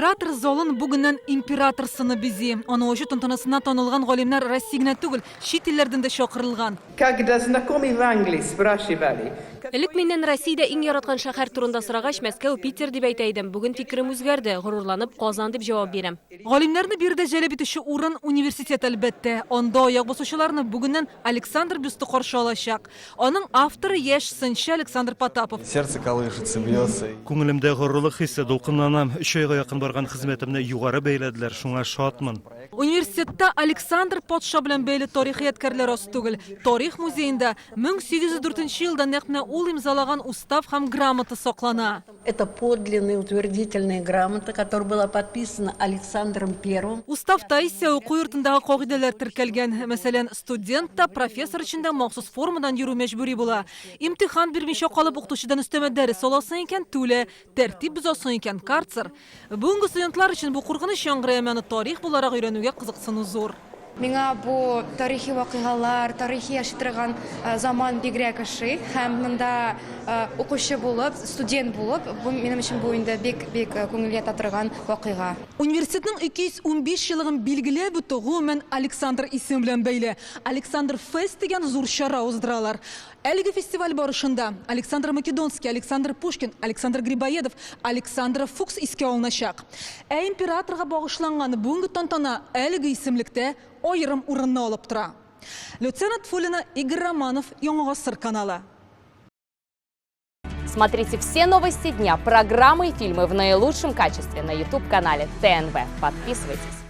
Император золын бүгіннен император сыны бизи. Оны ошу тантанасына танылған ғалимдар Россия түгіл, шет елдерден де шақырылған. Когда знакомый в Англии спрашивали. Элек менен Россияда иң яраткан шәһәр турында сорагач, Мәскәү, Питер дип әйтәйдем. Бүген фикерем үзгәрде, горурланып, Казан дип җавап бирәм. Галимнәрне бирдә җәлеп итүче урын университет әлбәттә. Анда аяк басучыларны бүгеннән Александр бюсты каршы алачак. Аның авторы яшь сынчы Александр Потапов. Сердце колышется, бьется. Күңелемдә горурлык хисе дулкынланам. 3 айга якын барган хезмәтемне югары бәйләделәр, шуңа шатмын. Университетта Александр патша белән бәйле тарихи ядкәрләр аз түгел. Тарих музеенда 1804 елда нәкъ ул имзалаган устав һәм грамота саклана. Это подлинная утвердительная грамота, которая была подписана Александром I. Уставта исә уку йортындагы кагыйдәләр теркәлгән. Мәсәлән, студент та профессор өчен дә махсус формадан йөрү мәҗбүри була. Имтихан бирмичә калып укытучыдан өстәмә дәрес аласың икән түлә, тәртип бозасың икән карцер. Бүгенге студентлар өчен бу куркыныч яңгыраманы тарих буларак өйрәнүгә кызыксыну зур. Миңа бу тарихи вакыйгалар, тарихи яшитырган заман бигрәк ошый. Һәм монда укучы булып, студент булып, бу минем өчен бу инде бик күңелгә татырган вакыйга. Университетның 215 елыгын билгеләп үтү гомумән Александр исеме белән бәйле. Александр Фест дигән зур чара уздыралар. Әлеге фестиваль барышында Александр Македонский, Александр Пушкин, Александр Грибоедов, Александр Фукс искә алыначак. Императорга багышланган бүгенге тантана әлеге исемлектә айрым урынны алып тора. Лейтенант Фулина, Игорь Романов, Яңа Гасыр каналы. Смотрите все новости дня, программы и фильмы в наилучшем качестве на YouTube-канале ТНВ. Подписывайтесь.